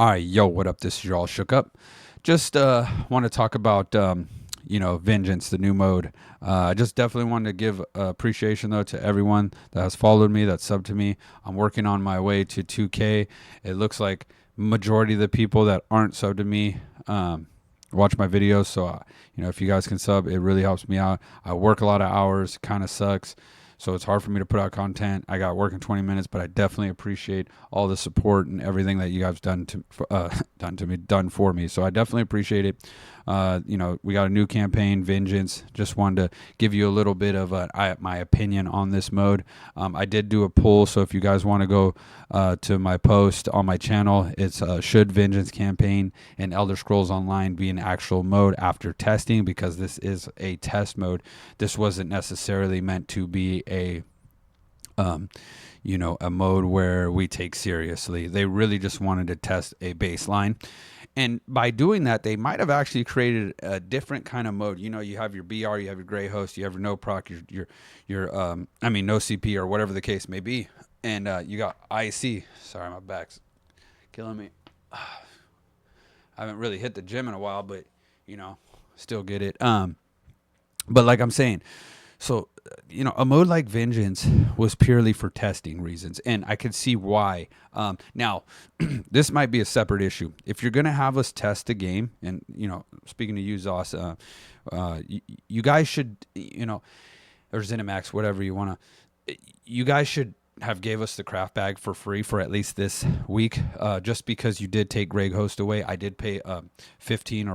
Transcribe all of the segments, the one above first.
All right, yo, what up? This is your all shook up. Just want to talk about Vengeance, the new mode. I just definitely wanted to give appreciation though to everyone that has followed me, that subbed to me. I'm working on my way to 2K. It looks like majority of the people that aren't subbed to me watch my videos. So if you guys can sub, it really helps me out. I work a lot of hours, kind of sucks. So it's hard for me to put out content. I got work in 20 minutes, but I definitely appreciate all the support and everything that you guys done for me. So I definitely appreciate it. We got a new campaign, Vengeance. Just wanted to give you a little bit of my opinion on this mode. I did do a poll, so if you guys want to go to my post on my channel, it's should Vengeance campaign and Elder Scrolls Online be an actual mode after testing, because this is a test mode. This wasn't necessarily meant to be a mode where we take seriously. They really just wanted to test a baseline. And by doing that, they might have actually created a different kind of mode. You have your BR, you have your gray host, you have your no proc, no CP or whatever the case may be. And you got IC. Sorry, my back's killing me. I haven't really hit the gym in a while, but still get it. But like I'm saying, so, a mode like Vengeance was purely for testing reasons, and I could see why. Now, this might be a separate issue. If you're going to have us test a game, and, speaking to you, Zos, you guys should, or Zenimax, whatever you want to, you guys should have gave us the craft bag for free for at least this week, just because you did take Greg Host away. I did pay $15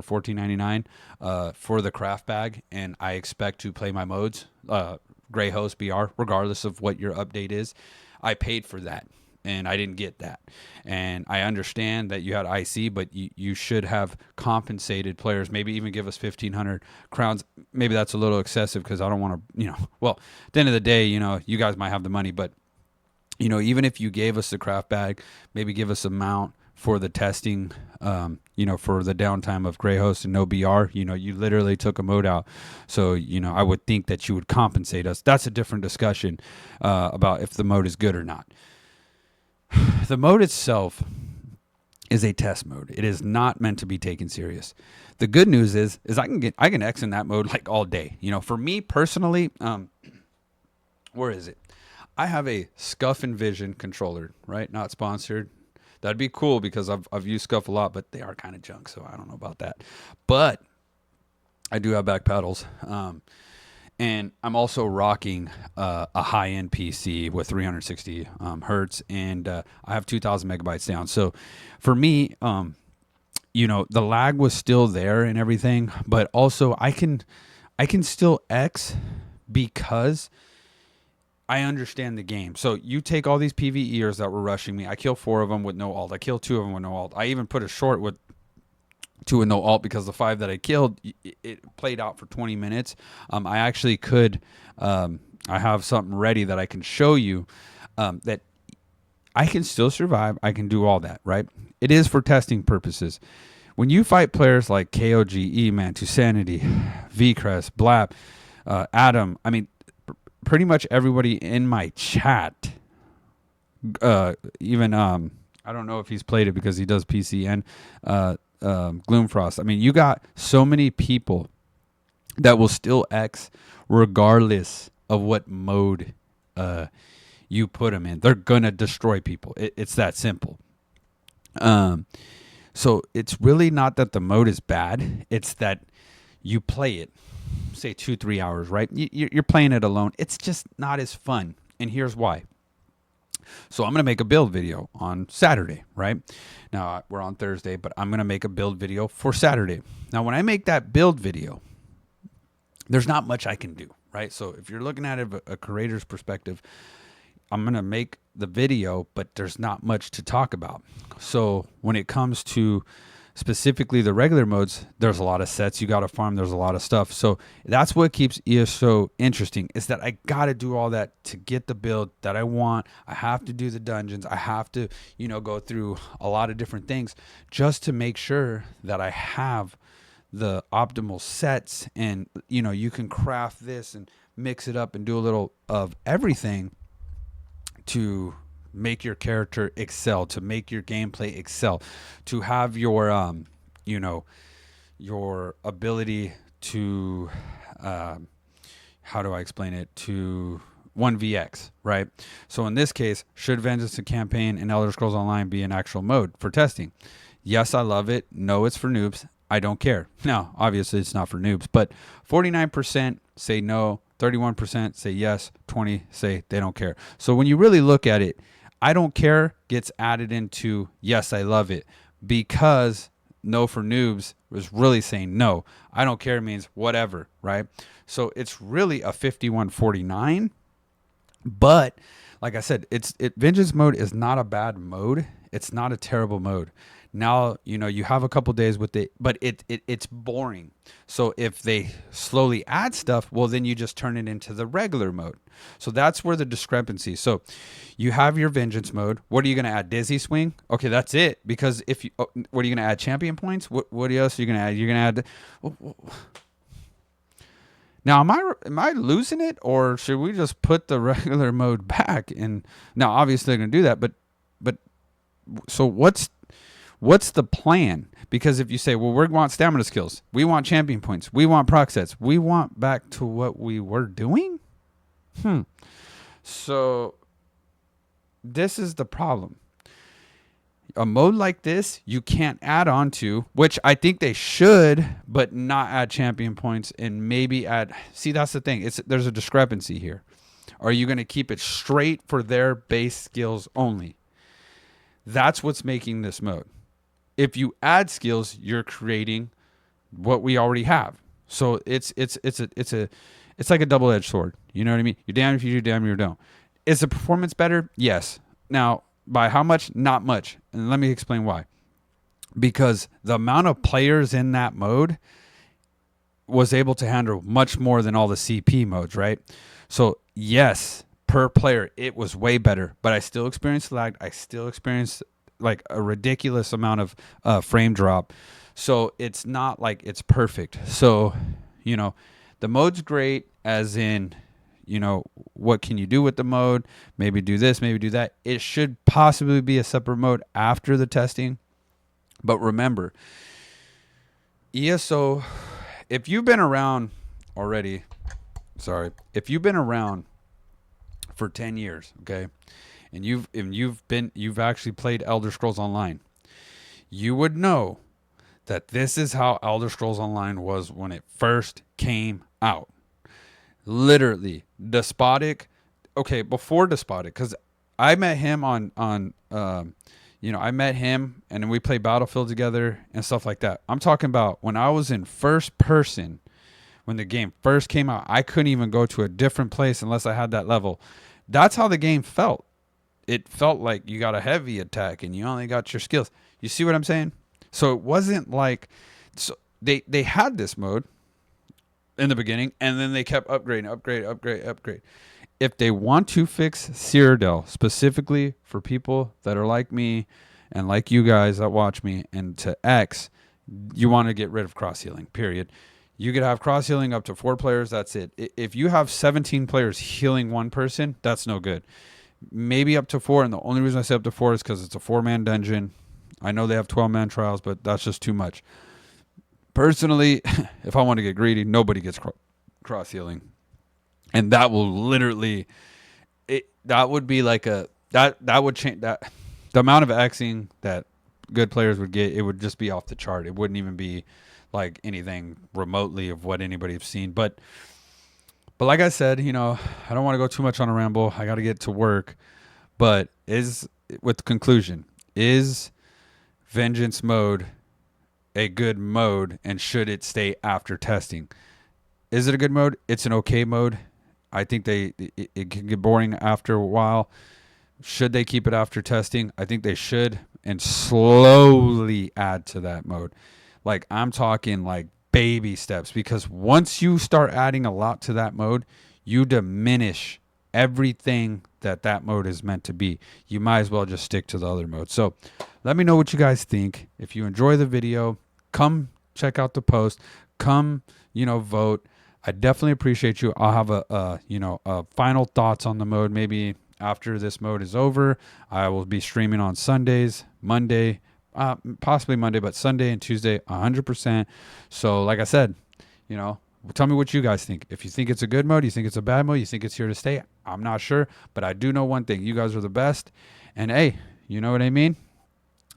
or $14.99 for the craft bag, and I expect to play my modes, Gray Host, BR, regardless of what your update is. I paid for that, and I didn't get that. And I understand that you had IC, but you should have compensated players, maybe even give us 1,500 crowns. Maybe that's a little excessive, because I don't want to, well, at the end of the day, you guys might have the money, but even if you gave us the craft bag, maybe give us a mount for the testing, for the downtime of Gray Host and no BR. You literally took a mode out. So, I would think that you would compensate us. That's a different discussion about if the mode is good or not. The mode itself is a test mode. It is not meant to be taken serious. The good news is I can X in that mode like all day. For me personally, where is it? I have a Scuff and Vision controller, right? Not sponsored. That'd be cool, because I've used Scuff a lot, but they are kind of junk, so I don't know about that. But I do have back pedals. And I'm also rocking a high-end PC with 360 hertz, and I have 2,000 megabytes down. So for me, the lag was still there and everything, but also I can still X because I understand the game. So you take all these PvEers that were rushing me. I kill 4 of them with no ult. I killed 2 of them with no ult. I even put a short with 2 with no ult, because the 5 that I killed, it played out for 20 minutes. I actually could, I have something ready that I can show you that I can still survive. I can do all that, right? It is for testing purposes. When you fight players like KOG, E-Man, Tusanity, VCrest, Blap, Adam, pretty much everybody in my chat, even I don't know if he's played it because he does PC, and Gloomfrost. You got so many people that will still X regardless of what mode you put them in. They're gonna destroy people. It's that simple. So it's really not that the mode is bad. It's that you play it, say 2-3 hours, right? You're playing it alone. It's just not as fun. And here's why. So I'm going to make a build video on Saturday, right? Now, we're on Thursday, but I'm going to make a build video for Saturday. Now, when I make that build video, there's not much I can do, right? So if you're looking at it a creator's perspective, I'm going to make the video, but there's not much to talk about. So when it comes to specifically the regular modes, there's a lot of sets you got to farm. There's a lot of stuff. So that's what keeps ESO interesting, is that I got to do all that to get the build that I want. I have to do the dungeons. I have to, go through a lot of different things just to make sure that I have the optimal sets. And, you can craft this and mix it up and do a little of everything to make your character excel, to make your gameplay excel, to have your you know, your ability to how do I explain it, to 1vx, right? So in this case, should Vengeance the Campaign and Elder Scrolls Online be an actual mode for testing? Yes, I love it. No, it's for noobs. I don't care. Now, obviously, it's not for noobs, but 49% say no, 31% say yes, 20 say they don't care. So when you really look at it, I don't care gets added into yes, I love it, because no for noobs was really saying no. I don't care means whatever, right? So it's really a 51-49. But like I said, Vengeance mode is not a bad mode. It's not a terrible mode. Now, you know, you have a couple days with it, but it's boring. So if they slowly add stuff, well, then you just turn it into the regular mode. So that's where the discrepancy. So you have your Vengeance mode. What are you going to add? Dizzy Swing? Okay, that's it. Because if you, what are you going to add? Champion points? What else are you going to add? You're going to add. Now, am I losing it, or should we just put the regular mode back? And now, obviously, they're going to do that, but so what's the plan? Because if you say, well, we want stamina skills, we want champion points, we want proc sets, we want back to what we were doing. So this is the problem. A mode like this, you can't add on to, which I think they should, but not add champion points and maybe add. See, that's the thing. There's a discrepancy here. Are you going to keep it straight for their base skills only? That's what's making this mode. If you add skills, you're creating what we already have. So it's like a double-edged sword. You know what I mean? You're damned if you do, damned if you don't. Is the performance better? Yes. Now, by how much? Not much. And let me explain why. Because the amount of players in that mode was able to handle much more than all the CP modes, right? So yes, per player, it was way better, but I still experienced lag. I still experienced like a ridiculous amount of frame drop. So it's not like it's perfect. So, you know, the mode's great as in, you know, what can you do with the mode? Maybe do this, maybe do that. It should possibly be a separate mode after the testing. But remember, ESO, if you've been around already, if you've been around for 10 years, okay, and you've actually played Elder Scrolls Online, you would know that this is how Elder Scrolls Online was when it first came out. Literally despotic. Okay, before despotic, because I met him on I met him and then we played Battlefield together and stuff like that. I'm talking about when I was in first person, when the game first came out, I couldn't even go to a different place unless I had that level. That's how the game felt. It felt like you got a heavy attack and you only got your skills. You see what I'm saying? So it wasn't like, so they had this mode in the beginning, and then they kept upgrade. If they want to fix Cyrodiil specifically for people that are like me and like you guys that watch me and to X, you want to get rid of cross healing, period. You could have cross healing up to 4 players. That's it. If you have 17 players healing one person, that's no good. Maybe up to 4. And the only reason I say up to 4 is because it's a 4-man dungeon. I know they have 12-man trials, but that's just too much. Personally, if I want to get greedy, nobody gets cross healing, and that will literally, that would be like that would change that the amount of Xing that good players would get. It would just be off the chart. It wouldn't even be like anything remotely of what anybody's seen. But like I said, you know, I don't want to go too much on a ramble. I got to get to work. But with the conclusion, is Vengeance mode a good mode, and should it stay after testing? Is it a good mode? It's an okay mode. I think it can get boring after a while. Should they keep it after testing? I think they should, and slowly add to that mode. Like, I'm talking like baby steps, because once you start adding a lot to that mode, you diminish everything that mode is meant to be. You might as well just stick to the other mode. So let me know what you guys think. If you enjoy the video, come check out the post. Come, vote. I definitely appreciate you. I'll have a final thoughts on the mode maybe after this mode is over, I will be streaming on Sundays, Monday, possibly Monday, but Sunday and Tuesday, 100%. So like I said, you know, tell me what you guys think. If you think it's a good mode, you think it's a bad mode, you think it's here to stay, I'm not sure. But I do know one thing. You guys are the best. And hey, you know what I mean?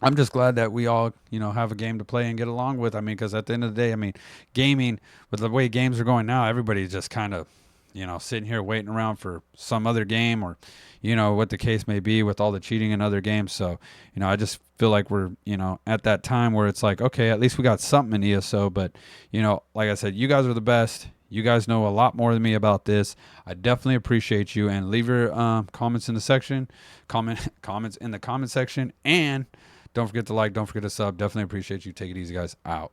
I'm just glad that we all, you know, have a game to play and get along with. I mean, because at the end of the day, I mean, gaming, with the way games are going now, everybody's just kind of, you know, sitting here waiting around for some other game or, you know, what the case may be with all the cheating in other games. So, you know, I just feel like we're, you know, at that time where it's like, okay, at least we got something in ESO. But, you know, like I said, you guys are the best. You guys know a lot more than me about this. I definitely appreciate you. And leave your comments in the section, comments in the comment section. And don't forget to like, don't forget to sub. Definitely appreciate you. Take it easy, guys. Out.